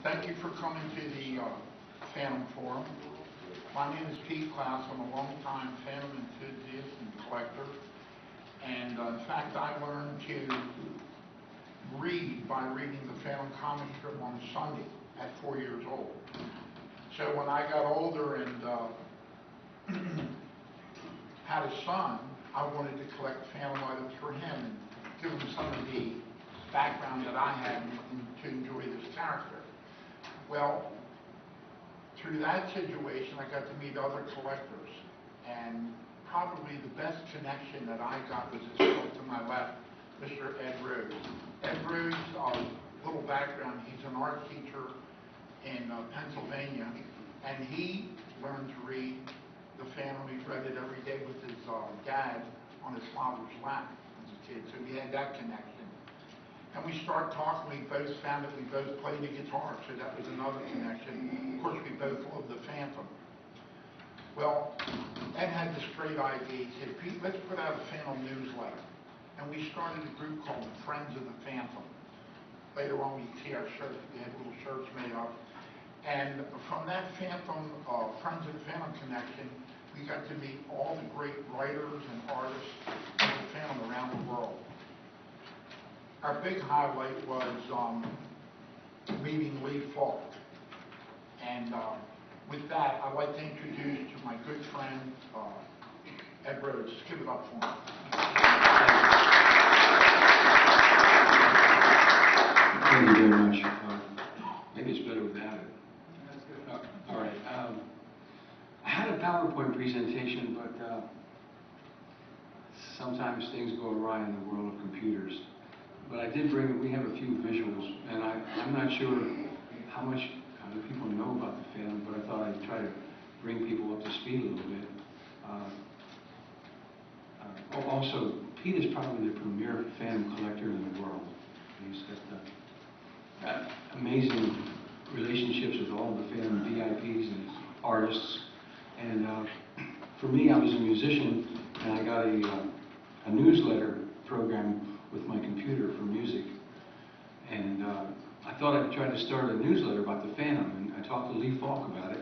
Thank you for coming to the Phantom Forum. My name is Pete Klaus. I'm a longtime Phantom enthusiast and collector. And in fact, I learned to read by reading the Phantom comic strip on Sunday at 4 years old. So when I got older and had a son, I wanted to collect Phantom items for him and give him some of the background that I had to enjoy this character. Well, through that situation, I got to meet other collectors, and probably the best connection that I got was this fellow to my left, Mr. Ed Rose. Ed Rose, little background, he's an art teacher in Pennsylvania, and he learned to read the Phantom. He read it every day with his dad on his father's lap as a kid, so we had that connection. And we started talking, we both found that we both played the guitar, so that was another connection. Of course, we both loved the Phantom. Well, Ed had this great idea. He said, Pete, let's put out a Phantom newsletter. And we started a group called the Friends of the Phantom. Later on, we see our shirts, we had little shirts made up. And from that Phantom, Friends of the Phantom connection, we got to meet all the great writers and artists of the Phantom around the world. Our big highlight was meeting Lee Falk. And with that, I'd like to introduce to my good friend, Ed Rhodes. Just give it up for him. Thank you very much. Maybe it's better without it. All right. I had a PowerPoint presentation, but sometimes things go awry in the world of computers. But I did bring, we have a few visuals, and I'm not sure how much the people know about the Phantom, but I thought I'd try to bring people up to speed a little bit. Also, Pete is probably the premier Phantom collector in the world. He's got amazing relationships with all the Phantom VIPs and artists. And for me, I was a musician, and I got a newsletter program with my computer for music, and I thought I'd try to start a newsletter about the Phantom, and I talked to Lee Falk about it.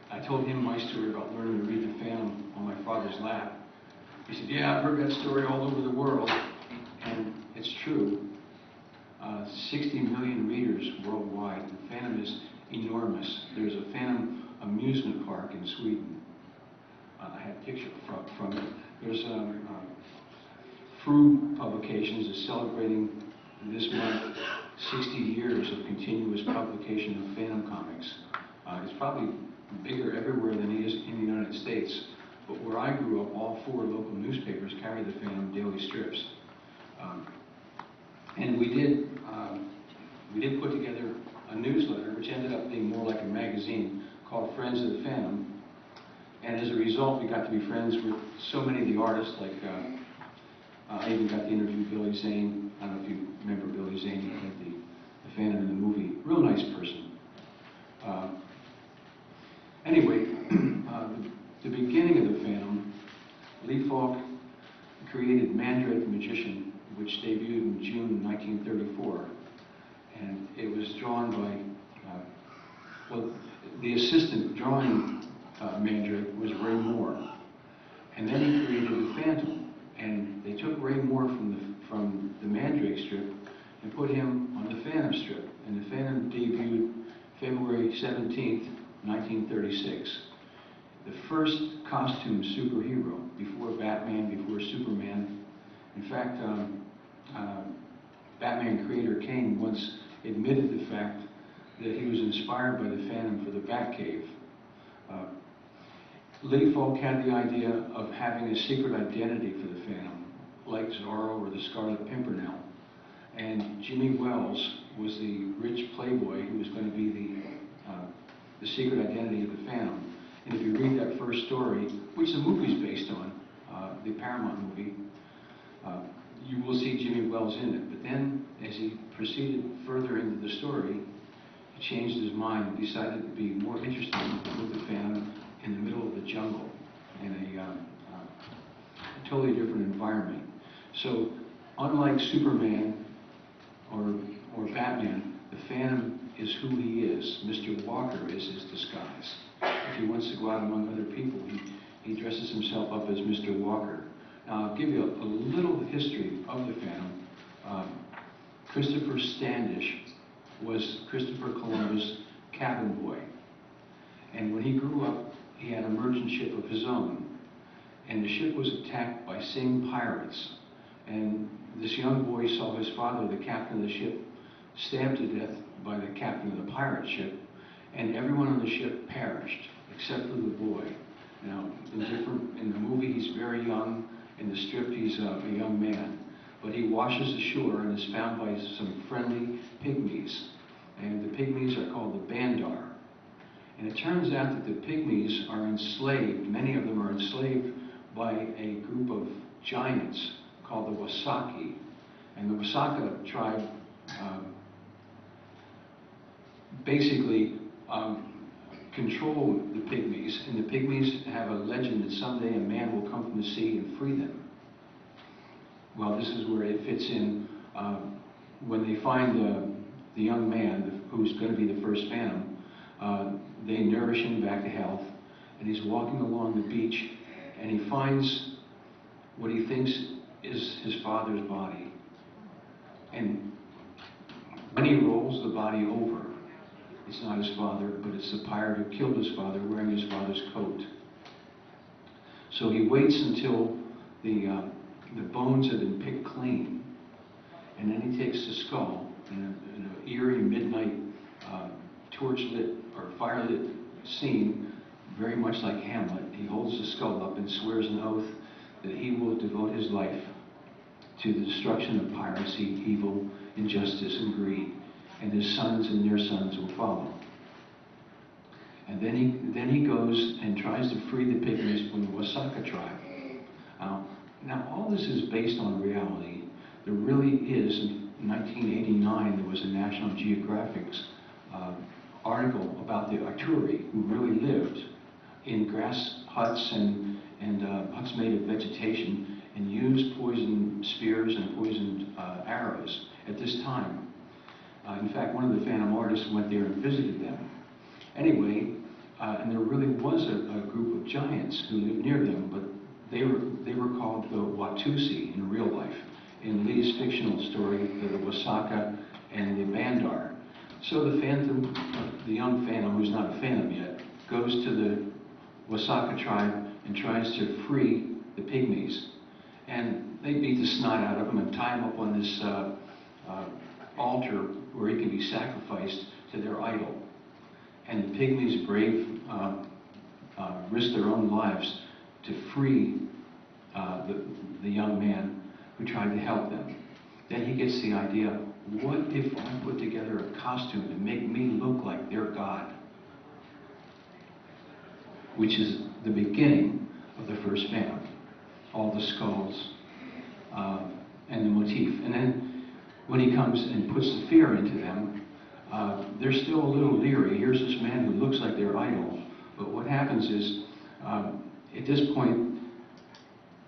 I told him my story about learning to read the Phantom on my father's lap. He said, yeah, I've heard that story all over the world, and it's true. 60 million readers worldwide. The Phantom is enormous. There's a Phantom amusement park in Sweden. I have a picture from it. There's Fruit Publications is celebrating this month 60 years of continuous publication of Phantom comics. It's probably bigger everywhere than it is in the United States, but where I grew up, all 4 local newspapers carried the Phantom daily strips. And we did put together a newsletter, which ended up being more like a magazine, called Friends of the Phantom. And as a result, we got to be friends with so many of the artists, like I even got to interview Billy Zane. I don't know if you remember Billy Zane. He played the Phantom in the movie. Real nice person. Anyway, the beginning of the Phantom, Lee Falk created Mandrake the Magician, which debuted in June 1934. And it was drawn by, well, the assistant drawing Mandrake was Ray Moore. And then he created the Phantom. And they took Ray Moore from the Mandrake strip and put him on the Phantom strip. And the Phantom debuted February 17th, 1936. The first costume superhero, before Batman, before Superman. In fact, Batman creator Kane once admitted the fact that he was inspired by the Phantom for the Batcave. Lee Falk had the idea of having a secret identity for the Phantom, like Zorro or the Scarlet Pimpernel. And Jimmy Wells was the rich playboy who was going to be the secret identity of the Phantom. And if you read that first story, which the movie's based on, the Paramount movie, you will see Jimmy Wells in it. But then, as he proceeded further into the story, he changed his mind and decided to be more interesting with the Phantom in the middle of the jungle, in a totally different environment. So, unlike Superman or Batman, the Phantom is who he is. Mr. Walker is his disguise. If he wants to go out among other people, he dresses himself up as Mr. Walker. Now, I'll give you a little history of the Phantom. Christopher Standish was Christopher Columbus' cabin boy. And when he grew up, he had a merchant ship of his own. And the ship was attacked by Sing pirates. And this young boy saw his father, the captain of the ship, stabbed to death by the captain of the pirate ship. And everyone on the ship perished, except for the boy. Now, in the movie, he's very young. In the strip, he's a young man. But he washes ashore and is found by some friendly pygmies. And the pygmies are called the Bandar. And it turns out that the pygmies are enslaved, many of them are enslaved by a group of giants called the Wasaki. And the Wasaka tribe basically control the pygmies. And the pygmies have a legend that someday a man will come from the sea and free them. Well, this is where it fits in. When they find the young man who's going to be the first Phantom, they nourish him back to health, and he's walking along the beach, and he finds what he thinks is his father's body. And when he rolls the body over, it's not his father, but it's the pirate who killed his father wearing his father's coat. So he waits until the bones have been picked clean, and then he takes the skull in an eerie midnight torch-lit or fire-lit scene, very much like Hamlet. He holds the skull up and swears an oath that he will devote his life to the destruction of piracy, evil, injustice, and greed, and his sons and their sons will follow. And then he goes and tries to free the pygmies from the Wasaka tribe. Now, all this is based on reality. There really is, in 1989, there was a National Geographic article about the Arturi, who really lived in grass huts and huts made of vegetation, and used poisoned spears and poisoned arrows at this time. In fact, one of the Phantom artists went there and visited them. Anyway, and there really was a group of giants who lived near them, but they were called the Watusi in real life. In Lee's fictional story, the Wasaka and the Bandar. So the Phantom, the young Phantom, who's not a Phantom yet, goes to the Wasaka tribe and tries to free the pygmies. And they beat the snot out of him and tie him up on this altar where he can be sacrificed to their idol. And the pygmies, brave, risk their own lives to free the young man who tried to help them. Then he gets the idea, what if I put together a costume to make me look like their god? Which is the beginning of the first Phantom. All the skulls and the motif. And then when he comes and puts the fear into them, they're still a little leery. Here's this man who looks like their idol. But what happens is, at this point,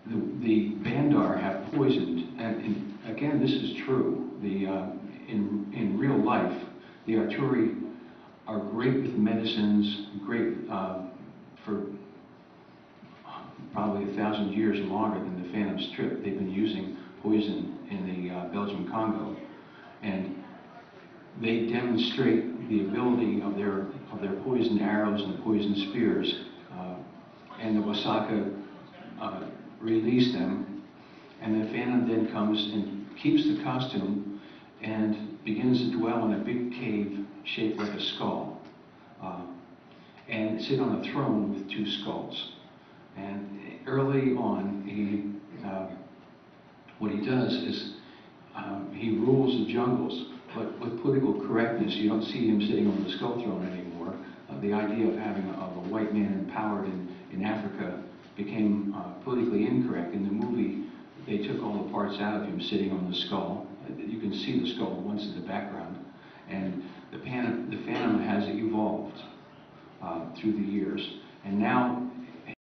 the Bandar have poisoned, and again, this is true. In real life, the Arturi are great with medicines, great for probably 1,000 years longer than the Phantom strip. They've been using poison in the Belgian Congo, and they demonstrate the ability of their poisoned arrows and poisoned spears, and the Wasaka release them, and the Phantom then comes and keeps the costume and begins to dwell in a big cave shaped like a skull, and sit on a throne with two skulls. And early on, what he does is he rules the jungles, but with political correctness. You don't see him sitting on the skull throne anymore. The idea of having a white man empowered in Africa became politically incorrect. In the movie, they took all the parts out of him sitting on the skull. You can see the skull once in the background. And the Phantom has evolved through the years. And now